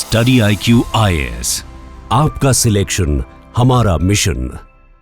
Study IQ IAS, आपका selection हमारा mission.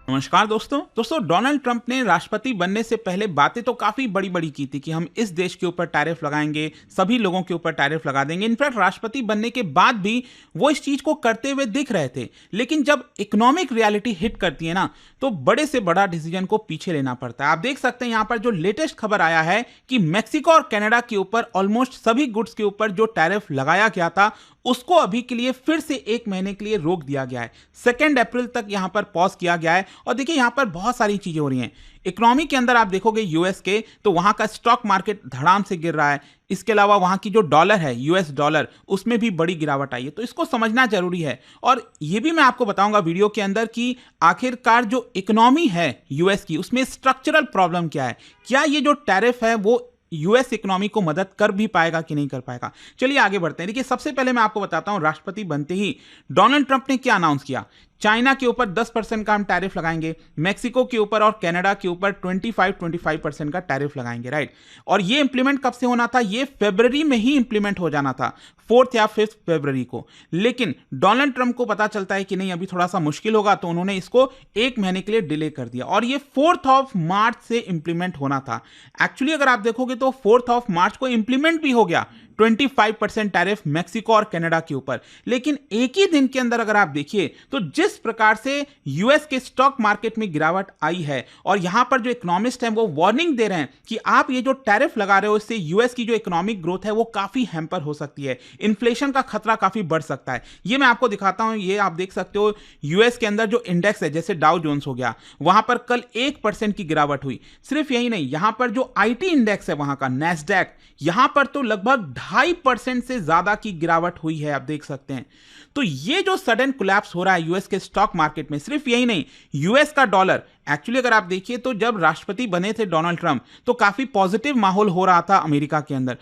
नमस्कार दोस्तों डोनाल्ड ट्रंप ने राष्ट्रपति बनने से पहले बातें तो काफी बड़ी बड़ी की थी कि हम इस देश के ऊपर टैरिफ लगाएंगे, सभी लोगों के ऊपर टैरिफ लगा देंगे। इनफैक्ट राष्ट्रपति बनने के बाद भी वो इस चीज को करते हुए दिख रहे थे, लेकिन जब इकोनॉमिक रियलिटी हिट करती है ना, तो बड़े से बड़ा डिसीजन को पीछे लेना पड़ता है। आप देख सकते हैं यहाँ पर जो लेटेस्ट खबर आया है कि मैक्सिको और कनाडा के ऊपर ऑलमोस्ट सभी गुड्स के ऊपर जो टैरिफ लगाया गया था उसको अभी के लिए फिर से 1 महीने के लिए रोक दिया गया है। 2 अप्रैल तक यहां पर पॉज किया गया है। और देखिए यहां पर बहुत सारी चीजें हो रही हैं इकोनॉमी के अंदर। आप देखोगे यूएस के, तो वहां का स्टॉक मार्केट धड़ाम से गिर रहा है। इसके अलावा वहां की जो डॉलर है, यूएस डॉलर, उसमें भी बड़ी गिरावट आई है। तो इसको समझना जरूरी है। और ये भी मैं आपको बताऊंगा वीडियो के अंदर कि आखिरकार जो इकोनॉमी है यूएस की, उसमें स्ट्रक्चरल प्रॉब्लम क्या है, क्या ये जो टैरिफ है वो यूएस इकोनॉमी को मदद कर भी पाएगा कि नहीं कर पाएगा। चलिए आगे बढ़ते हैं। देखिए सबसे पहले मैं आपको बताता हूं राष्ट्रपति बनते ही डोनाल्ड ट्रंप ने क्या अनाउंस किया। चाइना के ऊपर 10% का हम टैरिफ लगाएंगे, मैक्सिको के ऊपर और कनाडा के ऊपर 25% का टैरिफ लगाएंगे, राइट। और ये इंप्लीमेंट कब से होना था? ये फरवरी में ही इंप्लीमेंट हो जाना था, 4 या 5 फरवरी को। लेकिन डोनाल्ड ट्रंप को पता चलता है कि नहीं अभी थोड़ा सा मुश्किल होगा, तो उन्होंने इसको 1 महीने के लिए डिले कर दिया और ये 4 मार्च से इंप्लीमेंट होना था। एक्चुअली अगर आप देखोगे तो 4 मार्च को इंप्लीमेंट भी हो गया 25% टैरिफ मैक्सिको और कनाडा के ऊपर। लेकिन एक ही दिन के अंदर अगर आप देखिए तो जिस प्रकार से यूएस के स्टॉक मार्केट में गिरावट आई है, और यहां पर जो इकोनॉमिस्ट हैं वो वार्निंग दे रहे हैं कि आप ये जो टैरिफ लगा रहे हो इससे यूएस की जो इकोनॉमिक ग्रोथ है वो काफी हैम्पर हो सकती है, इन्फ्लेशन का खतरा काफी बढ़ सकता है। ये मैं आपको दिखाता हूं। ये आप देख सकते हो यूएस के अंदर जो इंडेक्स है, जैसे डाउ जोन्स हो गया, वहां पर कल 1% की गिरावट हुई। सिर्फ यही नहीं, यहां पर जो आईटी इंडेक्स है वहां का नैस्डैक, यहां पर तो लगभग 2.5% से ज्यादा की गिरावट हुई है, आप देख सकते हैं। तो ये जो सडन कोलैप्स हो रहा है यूएस के स्टॉक मार्केट में, सिर्फ यही नहीं, यूएस का डॉलर, एक्चुअली अगर आप देखिए तो जब राष्ट्रपति बने थे डोनाल्ड ट्रंप तो काफी पॉजिटिव माहौल हो रहा था अमेरिका के अंदर।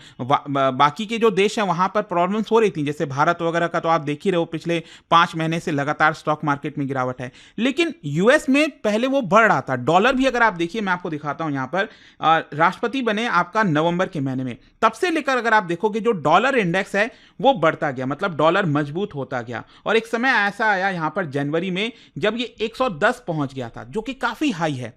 बाकी के जो देश हैं वहां पर प्रॉब्लम्स हो रही थी, जैसे भारत वगैरह का तो आप देख ही रहे हो, पिछले 5 महीने से लगातार स्टॉक मार्केट में गिरावट है। लेकिन यूएस में पहले वो बढ़ रहा था। डॉलर भी अगर आप देखिए, मैं आपको दिखाता हूं यहां पर, राष्ट्रपति बने आपका नवंबर के महीने में, तब से लेकर अगर आप देखोगे जो डॉलर इंडेक्स है वो बढ़ता गया, मतलब डॉलर मजबूत होता गया। और एक समय ऐसा आया यहां पर जनवरी में जब ये 110 पहुंच गया था, जो कि काफी हाई है।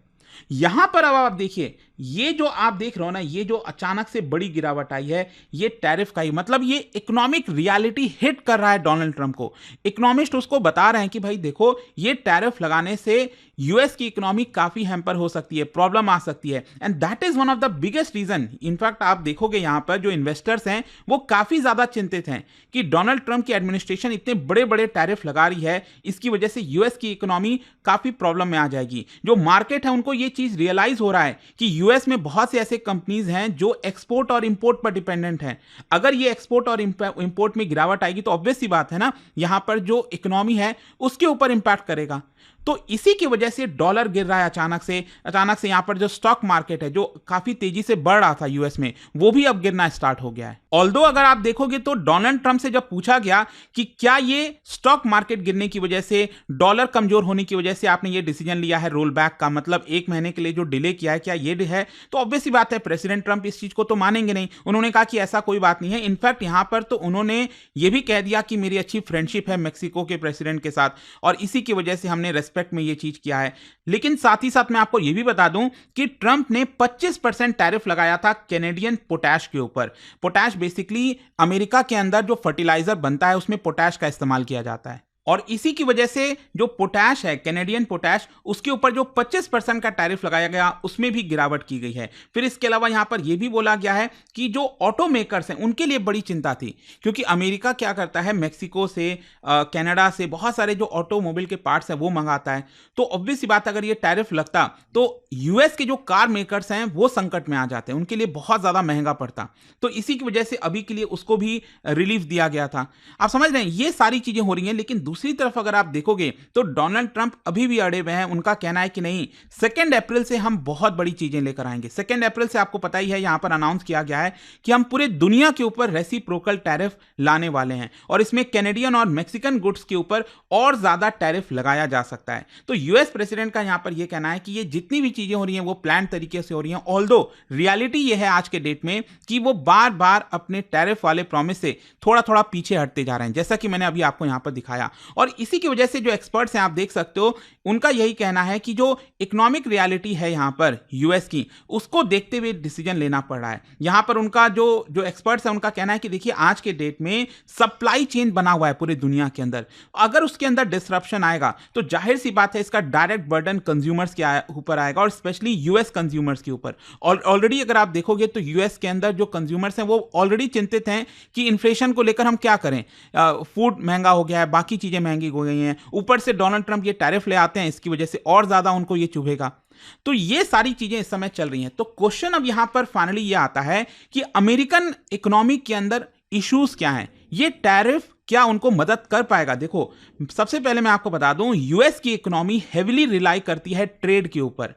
यहां पर अब आप देखिए, ये जो आप देख रहे हो ना, ये जो अचानक से बड़ी गिरावट आई है, ये टैरिफ का ही, मतलब ये इकोनॉमिक रियलिटी हिट कर रहा है डोनाल्ड ट्रंप को। इकोनॉमिस्ट उसको बता रहे हैं कि भाई देखो, ये टैरिफ लगाने से यूएस की इकोनॉमी काफी हैम्पर हो सकती है, प्रॉब्लम आ सकती है, and that is one of the biggest reason. In fact आप देखोगे यहां पर जो इन्वेस्टर्स हैं वो काफी ज्यादा चिंतित हैं कि डोनाल्ड ट्रंप की एडमिनिस्ट्रेशन इतने बड़े बड़े टैरिफ लगा रही है, इसकी वजह से यूएस की इकोनॉमी काफी प्रॉब्लम में आ जाएगी। जो मार्केट है उनको ये चीज रियलाइज हो रहा है कि यूएस में बहुत से ऐसे कंपनीज हैं जो एक्सपोर्ट और इंपोर्ट पर डिपेंडेंट हैं। अगर ये एक्सपोर्ट और इंपोर्ट में गिरावट आएगी तो ऑब्वियस सी बात है ना, यहां पर जो इकोनॉमी है उसके ऊपर इंपैक्ट करेगा। तो इसी की वजह से डॉलर गिर रहा है अचानक से यहां पर जो स्टॉक मार्केट है जो काफी तेजी से बढ़ रहा था यूएस में, वो भी अब गिरना स्टार्ट हो गया है। ऑल्दो अगर आप देखोगे तो डोनाल्ड ट्रंप से जब पूछा गया कि क्या ये स्टॉक मार्केट गिरने की वजह से, डॉलर कमजोर होने की वजह से आपने ये डिसीजन लिया है रोल बैक का, मतलब 1 महीने के लिए जो डिले किया है, क्या ये है? तो ऑब्वियस सी बात है प्रेसिडेंट ट्रंप इस चीज को तो मानेंगे नहीं। उन्होंने कहा कि ऐसा कोई बात नहीं है। इनफैक्ट यहां पर तो उन्होंने ये भी कह दिया कि मेरी अच्छी फ्रेंडशिप है मैक्सिको के प्रेसिडेंट के साथ और इसी की वजह से हमने रेस्पेक्ट में ये चीज किया है। लेकिन साथ ही साथ मैं आपको यह भी बता दूं कि ट्रंप ने 25% टैरिफ लगाया था कैनेडियन पोटैश के ऊपर। पोटैश बेसिकली अमेरिका के अंदर जो फर्टिलाइजर बनता है उसमें पोटैश का इस्तेमाल किया जाता है, और इसी की वजह से जो पोटैश है, कैनेडियन पोटैश, उसके ऊपर जो 25% का टैरिफ लगाया गया उसमें भी गिरावट की गई है। फिर इसके अलावा यहां पर यह भी बोला गया है कि जो ऑटो मेकर्स हैं उनके लिए बड़ी चिंता थी, क्योंकि अमेरिका क्या करता है, मैक्सिको से, कनाडा से बहुत सारे जो ऑटोमोबाइल के पार्ट्स हैं वो मंगाता है। तो ऑब्वियस सी बात, अगर ये टैरिफ लगता तो यूएस के जो कार मेकर्स हैं वो संकट में आ जाते हैं, उनके लिए बहुत ज्यादा महंगा पड़ता। तो इसी की वजह से अभी के लिए उसको भी रिलीफ दिया गया था। आप समझ रहे हैं, ये सारी चीजें हो रही हैं। लेकिन दूसरी तरफ अगर आप देखोगे तो डोनाल्ड ट्रंप अभी भी अड़े हुए हैं। उनका कहना है कि नहीं, 2 अप्रैल से हम बहुत बड़ी चीजें लेकर आएंगे। 2 अप्रैल से आपको पता ही है, यहां पर अनाउंस किया गया है कि हम पूरे दुनिया के ऊपर रेसिप्रोकल टैरिफ लाने वाले हैं और इसमें कैनेडियन और मैक्सिकन गुड्स के ऊपर और ज्यादा टैरिफ लगाया जा सकता है। तो यूएस प्रेसिडेंट का यहां पर यह कहना है कि ये जितनी भी चीजें हो रही हैं वो प्लान तरीके से हो रही हैं। ऑल्दो रियलिटी ये है आज के डेट में कि वो बार बार अपने टैरिफ वाले प्रॉमिस से थोड़ा थोड़ा पीछे हटते जा रहे हैं, जैसा कि मैंने अभी आपको यहां पर दिखाया। और इसी की वजह से जो एक्सपर्ट्स हैं, आप देख सकते हो, उनका यही कहना है कि जो इकोनॉमिक रियलिटी है यहां पर यूएस की, उसको देखते हुए डिसीजन लेना पड़ रहा है। यहां पर उनका जो एक्सपर्ट्स है उनका कहना है कि देखिए, आज के डेट में सप्लाई चेन बना हुआ है पूरी दुनिया के अंदर। अगर उसके अंदर डिसरप्शन आएगा तो जाहिर सी बात है इसका डायरेक्ट बर्डन कंज्यूमर्स के ऊपर आएगा और स्पेशली यूएस कंज्यूमर्स के ऊपर। और ऑलरेडी अगर आप देखोगे तो यूएस के अंदर जो कंज्यूमर्स हैं वो ऑलरेडी चिंतित हैं कि इन्फ्लेशन को लेकर हम क्या करें। फूड महंगा हो गया है, बाकी चीजें महंगी हो गई हैं, ऊपर से डोनाल्ड ट्रंप ये टैरिफ ले आते हैं, इसकी वजह से और ज्यादा उनको ये चुभेगा। तो ये सारी चीजें इस समय चल रही हैं। तो क्वेश्चन अब यहां पर फाइनली ये आता है कि अमेरिकन इकोनॉमी के अंदर इश्यूज क्या हैं, ये टैरिफ क्या उनको मदद कर पाएगा। देखो, सबसे पहले मैं आपको बता दूं, यूएस की इकोनॉमी हेविली रिलाई करती है ट्रेड के ऊपर।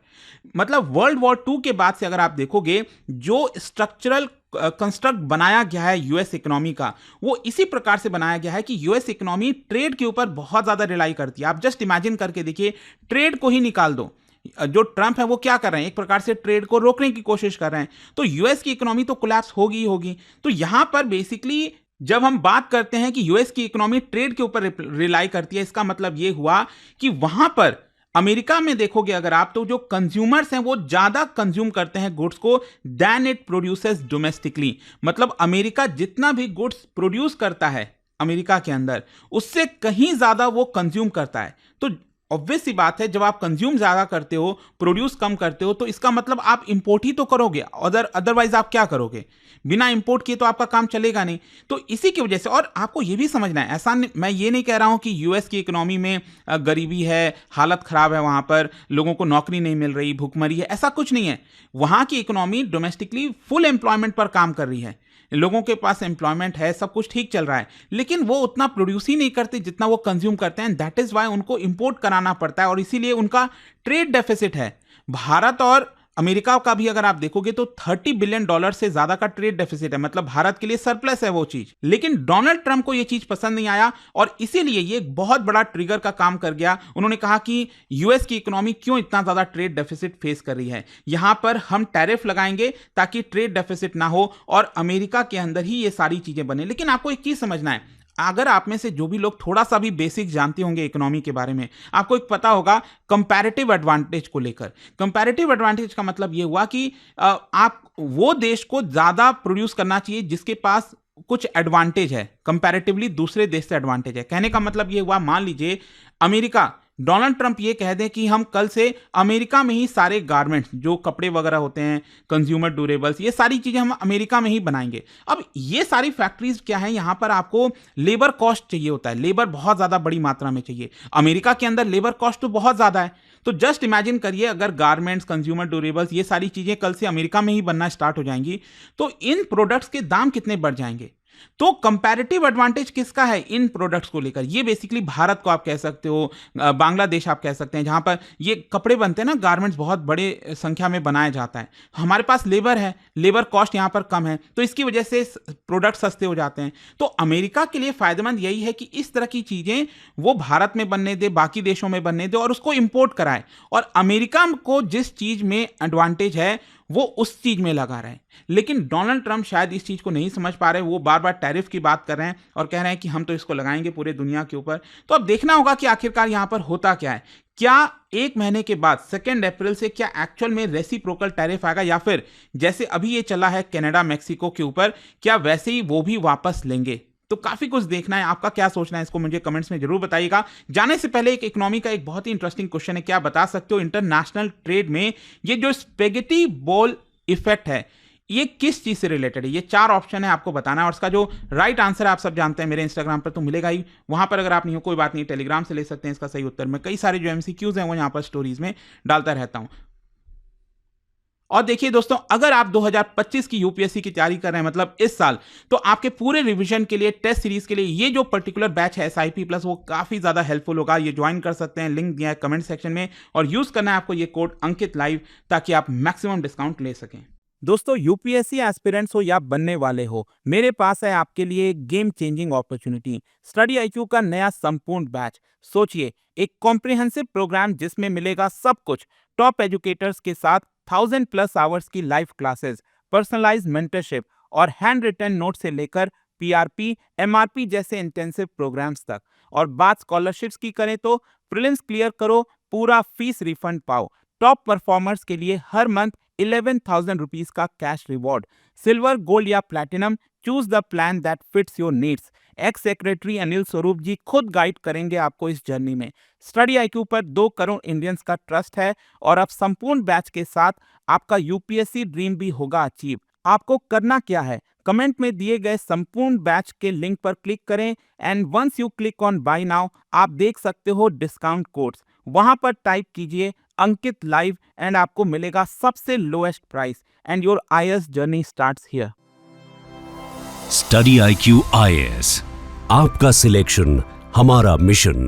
मतलब वर्ल्ड वॉर 2 के बाद से अगर आप देखोगे, जो स्ट्रक्चरल कंस्ट्रक्ट बनाया गया है यूएस इकोनॉमी का, वो इसी प्रकार से बनाया गया है कि यूएस इकोनॉमी ट्रेड के ऊपर बहुत ज्यादा रिलाई करती है। आप जस्ट इमेजिन करके देखिए, ट्रेड को ही निकाल दो, जो ट्रंप है वो क्या कर रहे हैं, एक प्रकार से ट्रेड को रोकने की कोशिश कर रहे हैं, तो यूएस की इकोनॉमी तो कोलैप्स होगी ही होगी। तो यहां पर बेसिकली जब हम बात करते हैं कि यूएस की इकोनॉमी ट्रेड के ऊपर रिलाई करती है, इसका मतलब ये हुआ कि वहां पर अमेरिका में देखोगे अगर आप, तो जो कंज्यूमर्स हैं वो ज्यादा कंज्यूम करते हैं गुड्स को दैन इट प्रोड्यूसेस डोमेस्टिकली। मतलब अमेरिका जितना भी गुड्स प्रोड्यूस करता है अमेरिका के अंदर, उससे कहीं ज्यादा वो कंज्यूम करता है। तो ऑब्वियस सी बात है, जब आप कंज्यूम ज्यादा करते हो, प्रोड्यूस कम करते हो, तो इसका मतलब आप इंपोर्ट ही तो करोगे, अदरवाइज आप क्या करोगे, बिना इंपोर्ट किए तो आपका काम चलेगा नहीं। तो इसी की वजह से, और आपको ये भी समझना है, ऐसा मैं ये नहीं कह रहा हूं कि यूएस की इकोनॉमी में गरीबी है, हालत खराब है, वहां पर लोगों को नौकरी नहीं मिल रही, भूखमरी है, ऐसा कुछ नहीं है। वहां की इकोनॉमी डोमेस्टिकली फुल एम्प्लॉयमेंट पर काम कर रही है, लोगों के पास एम्प्लॉयमेंट है, सब कुछ ठीक चल रहा है, लेकिन वो उतना प्रोड्यूस ही नहीं करते जितना वो कंज्यूम करते हैं। दैट इज वाई उनको इंपोर्ट कराना पड़ता है और इसीलिए उनका ट्रेड डेफिसिट है। भारत और अमेरिका का भी अगर आप देखोगे तो $30 बिलियन से ज्यादा का ट्रेड डेफिसिट है, मतलब भारत के लिए सरप्लस है वो चीज। लेकिन डोनाल्ड ट्रंप को ये चीज पसंद नहीं आया और इसीलिए ये एक बहुत बड़ा ट्रिगर का काम कर गया। उन्होंने कहा कि यूएस की इकोनॉमी क्यों इतना ज्यादा ट्रेड डेफिसिट फेस कर रही है, यहां पर हम टैरिफ लगाएंगे ताकि ट्रेड डेफिसिट ना हो और अमेरिका के अंदर ही ये सारी चीजें बने। लेकिन आपको एक चीज समझना है, अगर आप में से जो भी लोग थोड़ा सा भी बेसिक जानते होंगे इकोनॉमी के बारे में, आपको एक पता होगा कंपैरेटिव एडवांटेज को लेकर। कंपैरेटिव एडवांटेज का मतलब यह हुआ कि आप वो देश को ज्यादा प्रोड्यूस करना चाहिए जिसके पास कुछ एडवांटेज है, कंपैरेटिवली दूसरे देश से एडवांटेज है। कहने का मतलब यह हुआ, मान लीजिए अमेरिका, डोनाल्ड ट्रंप ये कह दें कि हम कल से अमेरिका में ही सारे गारमेंट्स, जो कपड़े वगैरह होते हैं, कंज्यूमर ड्यूरेबल्स, ये सारी चीजें हम अमेरिका में ही बनाएंगे। अब ये सारी फैक्ट्रीज क्या है, यहां पर आपको लेबर कॉस्ट चाहिए होता है, लेबर बहुत ज्यादा बड़ी मात्रा में चाहिए। अमेरिका के अंदर लेबर कॉस्ट तो बहुत ज्यादा है। तो जस्ट इमेजिन करिए, अगर गारमेंट्स, कंज्यूमर ड्यूरेबल्स, ये सारी चीजें कल से अमेरिका में ही बनना स्टार्ट हो जाएंगी, तो इन प्रोडक्ट्स के दाम कितने बढ़ जाएंगे। तो कंपैरेटिव एडवांटेज किसका है इन प्रोडक्ट्स को लेकर, ये बेसिकली भारत को आप कह सकते हो, बांग्लादेश आप कह सकते हैं, जहां पर ये कपड़े बनते हैं ना, गारमेंट्स बहुत बड़े संख्या में बनाया जाता है। हमारे पास लेबर है, लेबर कॉस्ट यहां पर कम है, तो इसकी वजह से प्रोडक्ट सस्ते हो जाते हैं। तो अमेरिका के लिए फायदेमंद यही है कि इस तरह की चीजें वो भारत में बनने दे, बाकी देशों में बनने दे और उसको इंपोर्ट कराए, और अमेरिका को जिस चीज में एडवांटेज है वो उस चीज में लगा रहे हैं। लेकिन डोनाल्ड ट्रंप शायद इस चीज को नहीं समझ पा रहे, वो बार बार टैरिफ की बात कर रहे हैं और कह रहे हैं कि हम तो इसको लगाएंगे पूरे दुनिया के ऊपर। तो अब देखना होगा कि आखिरकार यहां पर होता क्या है। क्या एक महीने के बाद 2 अप्रैल से क्या एक्चुअल में रेसिप्रोकल टैरिफ आएगा, या फिर जैसे अभी ये चला है कनाडा मैक्सिको के ऊपर, क्या वैसे ही वो भी वापस लेंगे। तो काफी कुछ देखना है। आपका क्या सोचना है इसको मुझे कमेंट्स में जरूर बताइएगा। जाने से पहले एक इकोनॉमी का एक बहुत ही इंटरेस्टिंग क्वेश्चन है, क्या बता सकते हो इंटरनेशनल ट्रेड में ये जो स्पेगेटी बॉल इफेक्ट है ये किस चीज से रिलेटेड है। ये 4 ऑप्शन है, आपको बताना है और इसका जो राइट आंसर है आप सब जानते हैं, मेरे इंस्टाग्राम पर तो मिलेगा ही, वहां पर अगर आप नहीं हो कोई बात नहीं, टेलीग्राम से ले सकते हैं इसका सही उत्तर। मैं कई सारे जो एमसीक्यूज हैं वो यहां पर स्टोरीज में डालता रहता हूं। और देखिए दोस्तों, अगर आप 2025 की यूपीएससी की तैयारी कर रहे हैं, मतलब इस साल, तो आपके पूरे रिवीजन के लिए, टेस्ट सीरीज के लिए ये जो पर्टिकुलर बैच है एसआईपी प्लस, वो काफी ज्यादा हेल्पफुल होगा। ये ज्वाइन कर सकते हैं, लिंक दिया है कमेंट सेक्शन में, और यूज करना है आपको ये कोड अंकित लाइव, ताकि आप मैक्सिमम डिस्काउंट ले सकें। दोस्तों, यूपीएससी एस्पिरेंट्स हो या बनने वाले हो, मेरे पास है आपके लिए एक game changing opportunity, study IQ का नया संपूर्ण बैच। सोचिए, एक कॉम्प्रिहेंसिव प्रोग्राम जिसमें मिलेगा सब कुछ, टॉप एजुकेटर्स के साथ 1000+ आवर्स की लाइव क्लासेस, पर्सनलाइज्ड मेंटरशिप और हैंड रिटन नोट से लेकर पीआरपी, एमआरपी जैसे इंटेंसिव प्रोग्राम्स तक। और बात स्कॉलरशिप्स की करें तो प्रीलिम्स क्लियर करो, पूरा फीस रिफंड पाओ। टॉप परफॉर्मर्स के लिए हर मंथ 11,000 रुपीज का कैश रिवॉर्ड। सिल्वर, गोल्ड या platinum, choose the plan that fits your needs. X secretary Anil Swarup जी खुद गाइड करेंगे आपको इस जर्नी में। स्टडी आईक्यू पर 2 करोड़ इंडियंस का ट्रस्ट है, और अब संपूर्ण बैच के साथ आपका यूपीएससी ड्रीम भी होगा अचीव। आपको करना क्या है, कमेंट में दिए गए संपूर्ण बैच के लिंक पर क्लिक करें, and once you click on buy now, आप देख सकते हो डिस्काउंट कोड्स। वहां पर टाइप कीजिए अंकित लाइव एंड आपको मिलेगा सबसे lowest price, and your IAS journey starts here. Study IQ IAS, आपका सिलेक्शन हमारा मिशन।